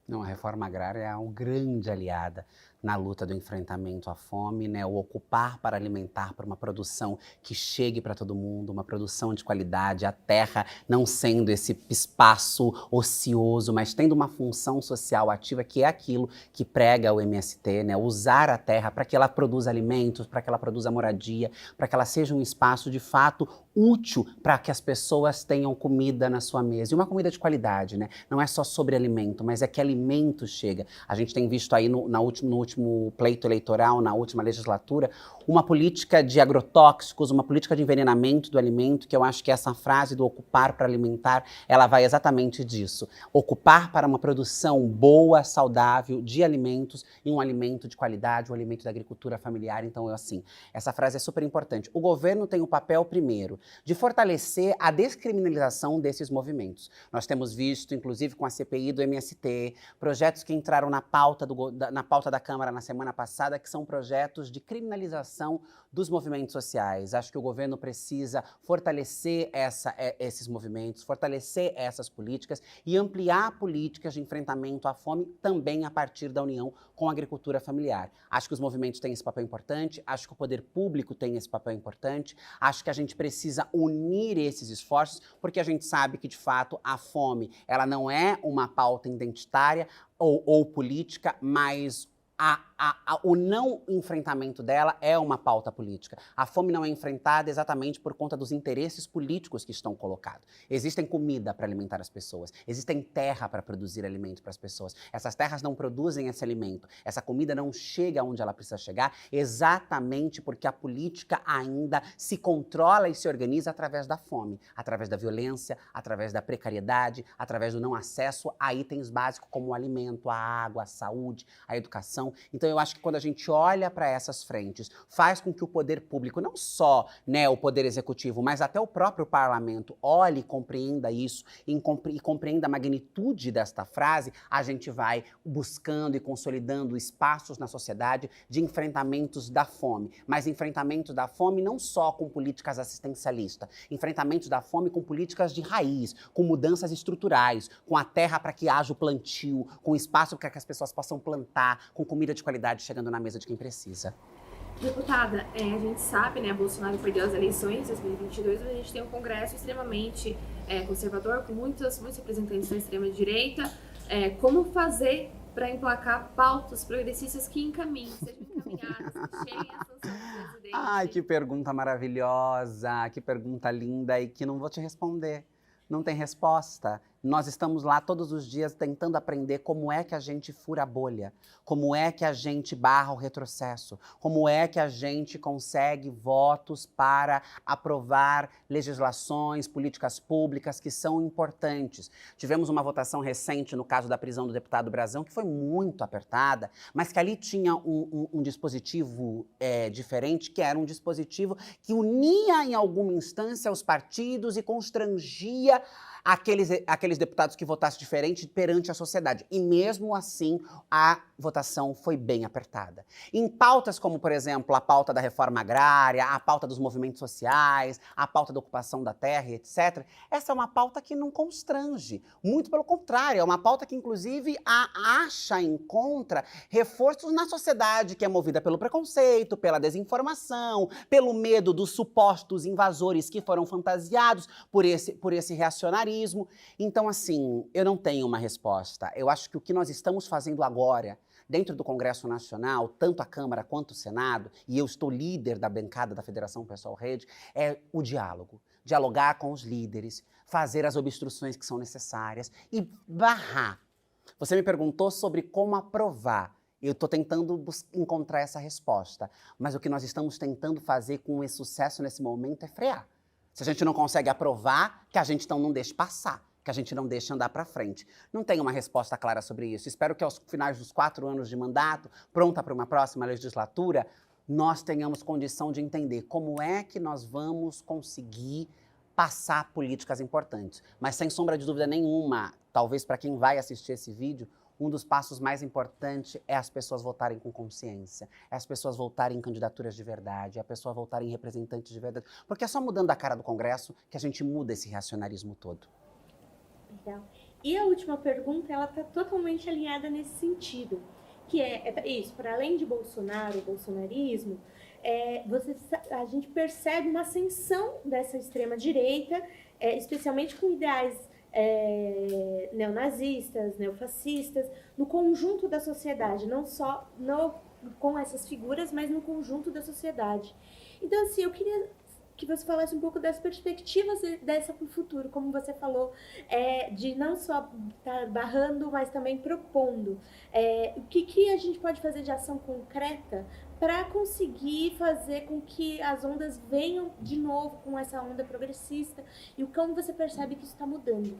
Não, a reforma agrária é uma grande aliada na luta do enfrentamento à fome, né? O ocupar para alimentar para uma produção que chegue para todo mundo, uma produção de qualidade, a terra não sendo esse espaço ocioso, mas tendo uma função social ativa, que é aquilo que prega o MST, né? Usar a terra para que ela produza alimentos, para que ela produza moradia, para que ela seja um espaço de fato útil para que as pessoas tenham comida na sua mesa. E uma comida de qualidade, né? Não é só sobre alimento, mas é que alimento chega. A gente tem visto aí no último pleito eleitoral, na última legislatura, uma política de agrotóxicos, uma política de envenenamento do alimento, que eu acho que essa frase do ocupar para alimentar, ela vai exatamente disso. Ocupar para uma produção boa, saudável, de alimentos, e um alimento de qualidade, um alimento da agricultura familiar. Então, assim, essa frase é super importante. O governo tem o papel, primeiro, de fortalecer a descriminalização desses movimentos. Nós temos visto, inclusive com a CPI do MST, projetos que entraram na pauta da Câmara na semana passada, que são projetos de criminalização dos movimentos sociais. Acho que o governo precisa fortalecer esses movimentos, fortalecer essas políticas e ampliar políticas de enfrentamento à fome também a partir da união com a agricultura familiar. Acho que os movimentos têm esse papel importante, acho que o poder público tem esse papel importante, acho que a gente precisa unir esses esforços, porque a gente sabe que, de fato, a fome, ela não é uma pauta identitária ou política, mas o não enfrentamento dela é uma pauta política. A fome não é enfrentada exatamente por conta dos interesses políticos que estão colocados. Existem comida para alimentar as pessoas, existem terra para produzir alimento para as pessoas. Essas terras não produzem esse alimento, essa comida não chega onde ela precisa chegar, exatamente porque a política ainda se controla e se organiza através da fome, através da violência, através da precariedade, através do não acesso a itens básicos como o alimento, a água, a saúde, a educação. Então, eu acho que quando a gente olha para essas frentes, faz com que o poder público, não só, né, o poder executivo, mas até o próprio parlamento, olhe e compreenda isso e compreenda a magnitude desta frase, a gente vai buscando e consolidando espaços na sociedade de enfrentamentos da fome. Mas enfrentamentos da fome não só com políticas assistencialistas, enfrentamentos da fome com políticas de raiz, com mudanças estruturais, com a terra para que haja o plantio, com espaço para que as pessoas possam plantar, com comida de qualidade chegando na mesa de quem precisa. Deputada, a gente sabe, né, Bolsonaro perdeu as eleições em 2022, mas a gente tem um Congresso extremamente conservador, com muitos representantes da extrema-direita. Como fazer para emplacar pautas progressistas que encaminhem, sejam encaminhadas, que cheguem à sanção do presidente? Ai, que pergunta maravilhosa, que pergunta linda e que não vou te responder. Não tem resposta. Nós estamos lá todos os dias tentando aprender como é que a gente fura a bolha, como é que a gente barra o retrocesso, como é que a gente consegue votos para aprovar legislações, políticas públicas que são importantes. Tivemos uma votação recente no caso da prisão do deputado Brazão, que foi muito apertada, mas que ali tinha um dispositivo diferente, que era um dispositivo que unia em alguma instância os partidos e constrangia aqueles deputados que votassem diferente perante a sociedade. E mesmo assim, a votação foi bem apertada. Em pautas como, por exemplo, a pauta da reforma agrária, a pauta dos movimentos sociais, a pauta da ocupação da terra, etc., essa é uma pauta que não constrange. Muito pelo contrário, é uma pauta que, inclusive, encontra reforços na sociedade que é movida pelo preconceito, pela desinformação, pelo medo dos supostos invasores que foram fantasiados por esse reacionarismo. Então, assim, eu não tenho uma resposta. Eu acho que o que nós estamos fazendo agora, dentro do Congresso Nacional, tanto a Câmara quanto o Senado, e eu estou líder da bancada da Federação Pessoal Rede, é o diálogo. Dialogar com os líderes, fazer as obstruções que são necessárias e barrar. Você me perguntou sobre como aprovar. Eu estou tentando encontrar essa resposta. Mas o que nós estamos tentando fazer com esse sucesso nesse momento é frear. Se a gente não consegue aprovar, que a gente então não deixe passar, que a gente não deixe andar para frente. Não tenho uma resposta clara sobre isso. Espero que aos finais dos 4 anos de mandato, pronta para uma próxima legislatura, nós tenhamos condição de entender como é que nós vamos conseguir passar políticas importantes. Mas sem sombra de dúvida nenhuma, talvez para quem vai assistir esse vídeo, um dos passos mais importantes é as pessoas votarem com consciência, é as pessoas votarem em candidaturas de verdade, é a pessoa votar em representantes de verdade, porque é só mudando a cara do Congresso que a gente muda esse reacionarismo todo. Então, E a última pergunta, ela está totalmente alinhada nesse sentido, que é isso, para além de Bolsonaro, o bolsonarismo, a gente percebe uma ascensão dessa extrema-direita, especialmente com ideais neonazistas, neofascistas, no conjunto da sociedade, não só com essas figuras, mas no conjunto da sociedade. Então, assim, eu queria que você falasse um pouco das perspectivas dessa para o futuro, como você falou, de não só estar barrando, mas também propondo. O que a gente pode fazer de ação concreta para conseguir fazer com que as ondas venham de novo com essa onda progressista, e como você percebe que isso está mudando?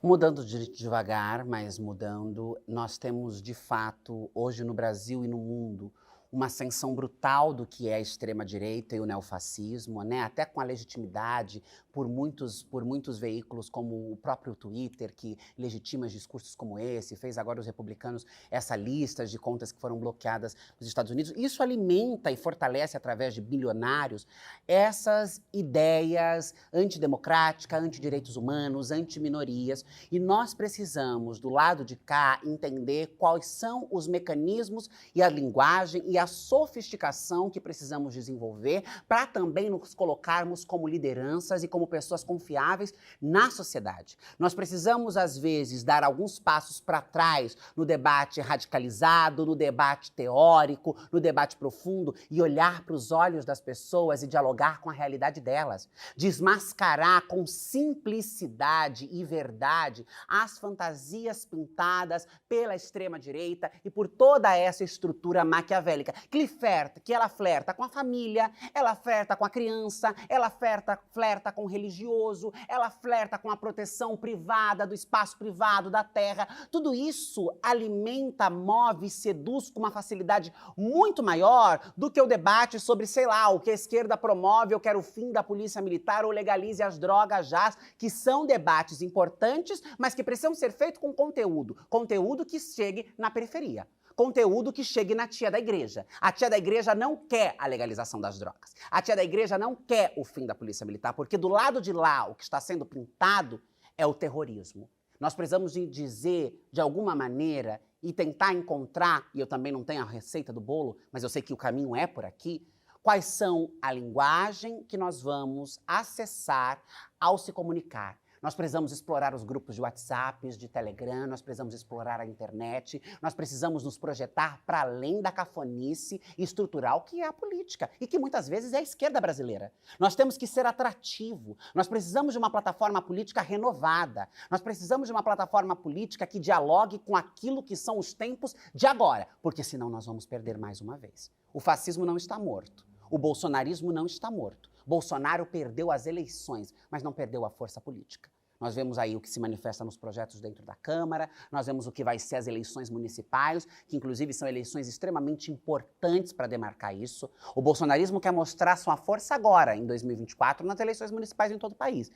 Mudando devagar, mas mudando, nós temos de fato, hoje no Brasil e no mundo, uma ascensão brutal do que é a extrema-direita e o neofascismo, né? Até com a legitimidade por muitos veículos, como o próprio Twitter, que legitima discursos como esse, fez agora os republicanos essa lista de contas que foram bloqueadas nos Estados Unidos. Isso alimenta e fortalece, através de bilionários, essas ideias antidemocráticas, antidireitos humanos, antiminorias. E nós precisamos, do lado de cá, entender quais são os mecanismos e a linguagem e a sofisticação que precisamos desenvolver para também nos colocarmos como lideranças e como pessoas confiáveis na sociedade. Nós precisamos, às vezes, dar alguns passos para trás no debate radicalizado, no debate teórico, no debate profundo, e olhar para os olhos das pessoas e dialogar com a realidade delas. Desmascarar com simplicidade e verdade as fantasias pintadas pela extrema-direita e por toda essa estrutura maquiavélica, que ela flerta com a família, ela flerta com a criança, ela flerta com o religioso, ela flerta com a proteção privada, do espaço privado, da terra. Tudo isso alimenta, move e seduz com uma facilidade muito maior do que o debate sobre, sei lá, o que a esquerda promove, eu quero o fim da polícia militar ou legalize as drogas já, que são debates importantes, mas que precisam ser feitos com conteúdo que chegue na periferia. Conteúdo que chegue na tia da igreja. A tia da igreja não quer a legalização das drogas. A tia da igreja não quer o fim da polícia militar, porque do lado de lá, o que está sendo pintado é o terrorismo. Nós precisamos dizer, de alguma maneira, e tentar encontrar, e eu também não tenho a receita do bolo, mas eu sei que o caminho é por aqui, quais são a linguagem que nós vamos acessar ao se comunicar. Nós precisamos explorar os grupos de WhatsApp, de Telegram, nós precisamos explorar a internet, nós precisamos nos projetar para além da cafonice estrutural que é a política e que muitas vezes é a esquerda brasileira. Nós temos que ser atrativo, nós precisamos de uma plataforma política renovada, nós precisamos de uma plataforma política que dialogue com aquilo que são os tempos de agora, porque senão nós vamos perder mais uma vez. O fascismo não está morto, o bolsonarismo não está morto. Bolsonaro perdeu as eleições, mas não perdeu a força política. Nós vemos aí o que se manifesta nos projetos dentro da Câmara, nós vemos o que vai ser as eleições municipais, que inclusive são eleições extremamente importantes para demarcar isso. O bolsonarismo quer mostrar sua força agora, em 2024, nas eleições municipais em todo o país.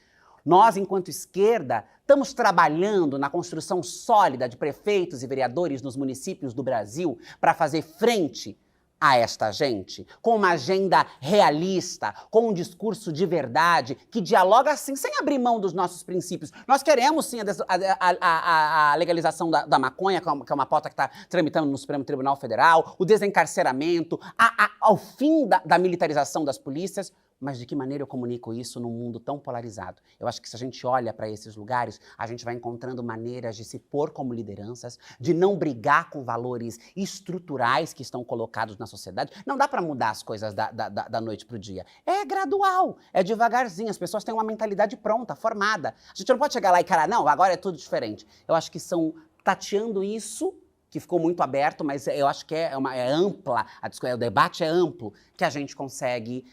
Nós, enquanto esquerda, estamos trabalhando na construção sólida de prefeitos e vereadores nos municípios do Brasil para fazer frente a esta gente, com uma agenda realista, com um discurso de verdade, que dialoga assim, sem abrir mão dos nossos princípios. Nós queremos sim a legalização da maconha, que é uma pauta que está tramitando no Supremo Tribunal Federal, o desencarceramento, ao fim da militarização das polícias. Mas de que maneira eu comunico isso num mundo tão polarizado? Eu acho que se a gente olha para esses lugares, a gente vai encontrando maneiras de se pôr como lideranças, de não brigar com valores estruturais que estão colocados na sociedade. Não dá para mudar as coisas da noite para o dia. É gradual, é devagarzinho, as pessoas têm uma mentalidade pronta, formada. A gente não pode chegar lá e falar, não, agora é tudo diferente. Eu acho que são tateando isso, que ficou muito aberto, mas eu acho que é ampla, o debate é amplo, que a gente consegue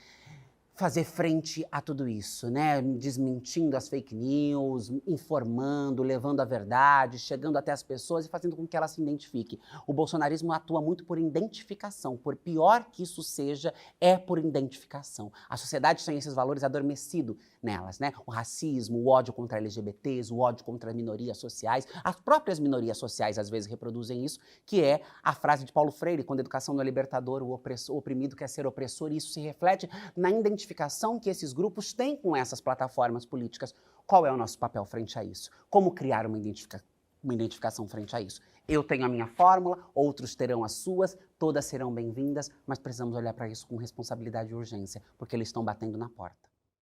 fazer frente a tudo isso, né? Desmentindo as fake news, informando, levando a verdade, chegando até as pessoas e fazendo com que elas se identifiquem. O bolsonarismo atua muito por identificação, por pior que isso seja, é por identificação. A sociedade tem esses valores adormecidos nelas, né? O racismo, o ódio contra LGBTs, o ódio contra minorias sociais. As próprias minorias sociais às vezes reproduzem isso, que é a frase de Paulo Freire, quando a educação não é libertador, o oprimido quer ser opressor, e isso se reflete na identificação identificação que esses grupos têm com essas plataformas políticas. Qual é o nosso papel frente a isso? Como criar uma identificação frente a isso? Eu tenho a minha fórmula, outros terão as suas, todas serão bem-vindas, mas precisamos olhar para isso com responsabilidade e urgência, porque eles estão batendo na porta.